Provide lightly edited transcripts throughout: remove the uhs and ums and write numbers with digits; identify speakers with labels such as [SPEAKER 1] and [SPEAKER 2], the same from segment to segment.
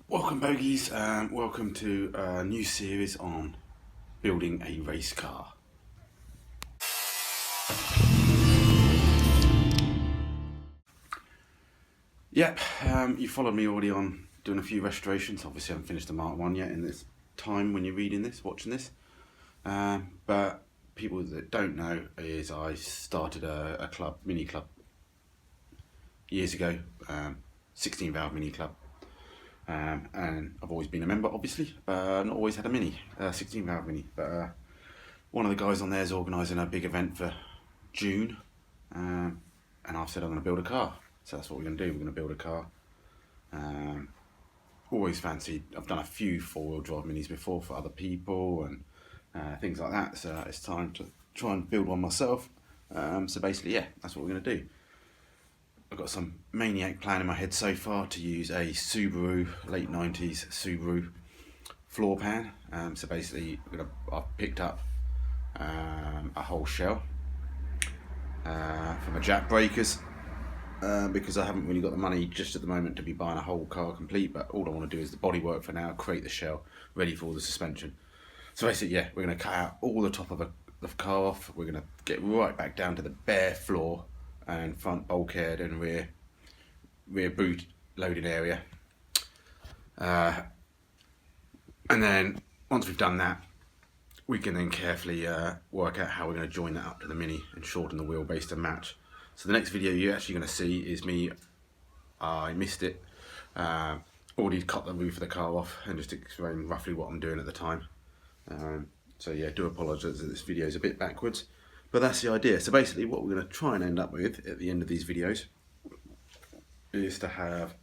[SPEAKER 1] Welcome bogies, welcome to a new series on building a race car. Yep, you followed me already on doing a few restorations. Obviously I haven't finished the Mark 1 yet in this time when you're reading this, watching this. But people that don't know is I started a club, mini club, years ago, 16 valve mini club. And I've always been a member, obviously, but not always had a mini, 16 valve mini. But one of the guys on there is organising a big event for June, and I've said I'm going to build a car. So that's what we're going to do. We're going to build a car. Always fancied. I've done a few four-wheel drive minis before for other people and things like that. So it's time to try and build one myself. So basically, yeah, that's what we're going to do. I've got some maniac plan in my head so far to use a Subaru, late 90s Subaru floor pan. So basically, I've picked up a whole shell from a jack breakers because I haven't really got the money just at the moment to be buying a whole car complete, but all I want to do is the bodywork for now, create the shell ready for all the suspension. So basically, yeah, we're going to cut out all the top of the car off. We're going to get right back down to the bare floor and front bulkhead and rear boot loading area. And then once we've done that, we can then carefully work out how we're going to join that up to the Mini and shorten the wheelbase to match. So the next video you're actually going to see is me, I missed it, already cut the roof of the car off and just explain roughly what I'm doing at the time. So yeah, do apologise that this video is a bit backwards, but that's the idea. So basically what we're going to try and end up with at the end of these videos is to have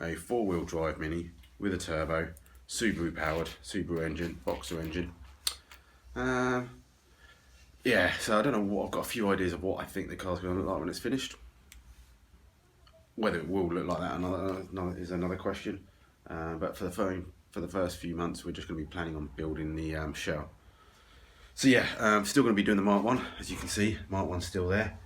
[SPEAKER 1] a four-wheel drive Mini with a turbo, Subaru powered, Subaru engine, Boxer engine. Yeah, so I don't know what, I've got a few ideas of what I think the car's going to look like when it's finished. Whether it will look like that is another question. But for the first few months, we're just going to be planning on building the shell. So yeah, still going to be doing the Mark 1, as you can see. Mark 1's still there.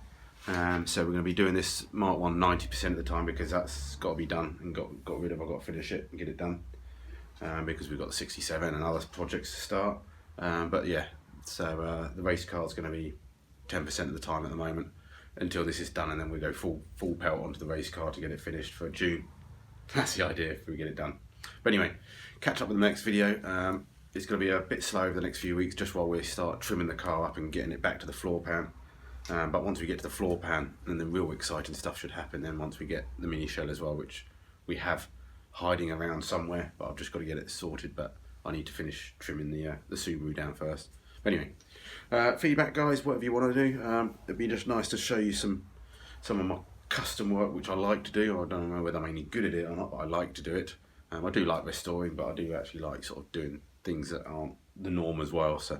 [SPEAKER 1] So we're going to be doing this Mark 1 90% of the time because that's got to be done and got rid of. I've got to finish it and get it done because we've got the 67 and other projects to start. But yeah, so the race car is going to be 10% of the time at the moment until this is done, and then we go full pelt onto the race car to get it finished for June. That's the idea if we get it done. But anyway, catch up with the next video. It's going to be a bit slow over the next few weeks just while we start trimming the car up and getting it back to the floor pan. But once we get to the floor pan, then the real exciting stuff should happen then once we get the mini shell as well, which we have hiding around somewhere, but I've just got to get it sorted. But I need to finish trimming the Subaru down first. But anyway, feedback guys, whatever you want to do. It'd be just nice to show you some of my custom work which I like to do. I don't know whether I'm any good at it or not, but I like to do it. I do like restoring, but I do actually like sort of doing things that aren't the norm as well. So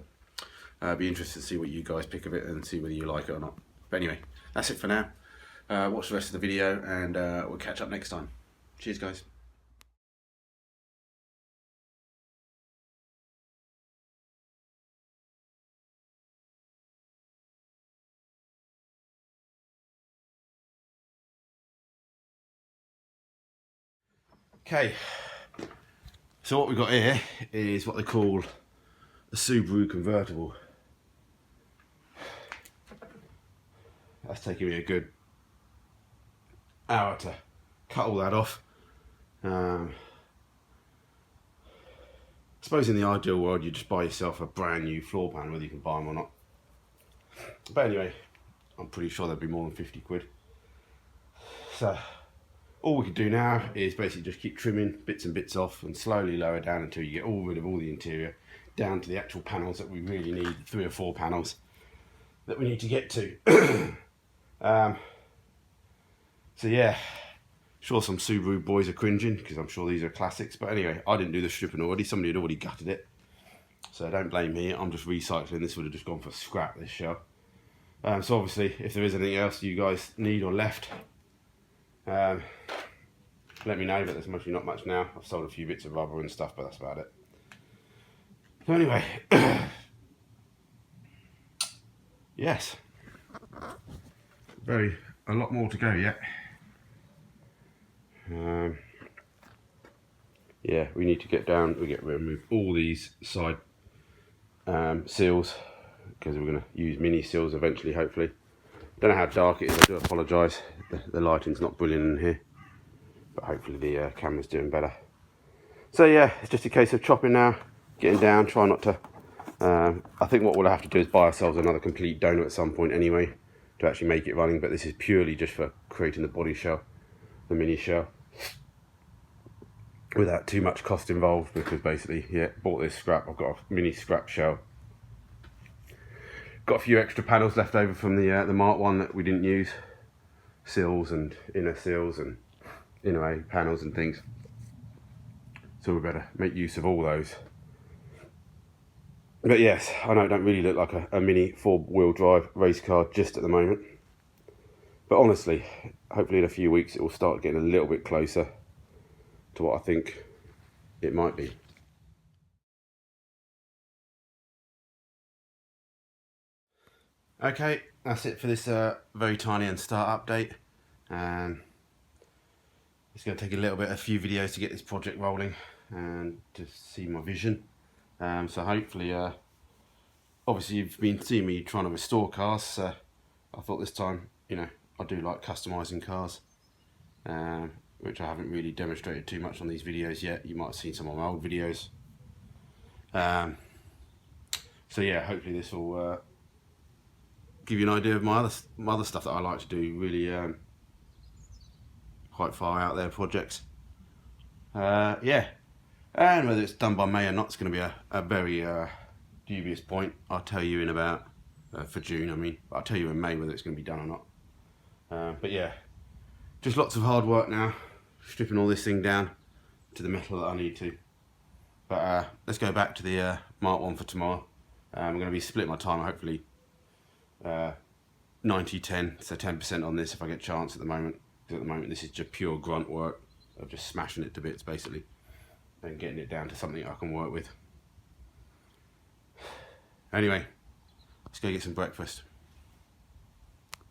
[SPEAKER 1] I'd be interested to see what you guys pick of it and see whether you like it or not. But anyway, that's it for now. Watch the rest of the video and we'll catch up next time. Cheers guys. Okay, so what we've got here is what they call a Subaru convertible. That's taking me a good hour to cut all that off. I suppose in the ideal world you just buy yourself a brand new floor pan, whether you can buy them or not. But anyway, I'm pretty sure they'd be more than 50 quid. So all we can do now is basically just keep trimming bits and bits off and slowly lower down until you get rid of all the interior, down to the actual panels that we really need, 3 or 4 panels that we need to get to. So yeah, sure some Subaru boys are cringing because I'm sure these are classics, but anyway, I didn't do the stripping already, somebody had already gutted it, so don't blame me. I'm just recycling. This would have just gone for scrap, this shell. So obviously if there is anything else you guys need or left, let me know, but there's mostly not much now. I've sold a few bits of rubber and stuff, but that's about it. So anyway, yes, a lot more to go yet. yeah, we need to get down, remove all these side seals, because we're going to use mini seals eventually, hopefully. Don't know how dark it is, I do apologise. The lighting's not brilliant in here, but hopefully the camera's doing better. So yeah, it's just a case of chopping now, getting down, try not to... I think what we'll have to do is buy ourselves another complete donut at some point anyway, to actually make it running, but this is purely just for creating the body shell, the mini shell, without too much cost involved, because basically, yeah, bought this scrap, I've got a mini scrap shell. Got a few extra panels left over from the Mark 1 that we didn't use, seals and inner panels and things, so we better make use of all those. But yes, I know it don't really look like a mini 4-wheel drive race car just at the moment, but honestly, hopefully in a few weeks it will start getting a little bit closer to what I think it might be. Okay, that's it for this very tiny and start update. It's going to take a few videos to get this project rolling and to see my vision. So hopefully, obviously you've been seeing me trying to restore cars, so I thought this time, I do like customising cars, which I haven't really demonstrated too much on these videos yet. You might have seen some of my old videos. So yeah, hopefully this will give you an idea of my other stuff that I like to do, really quite far out there projects. Yeah, and whether it's done by May or not, it's going to be a very dubious point. I'll tell you in about, for June I mean, but I'll tell you in May whether it's going to be done or not. But yeah, just lots of hard work now, stripping all this thing down to the metal that I need to. But let's go back to the Mark 1 for tomorrow. I'm going to be splitting my time, hopefully 90-10, so 10% on this if I get a chance at the moment. Because at the moment this is just pure grunt work of just smashing it to bits basically, and getting it down to something I can work with. Anyway, let's go get some breakfast.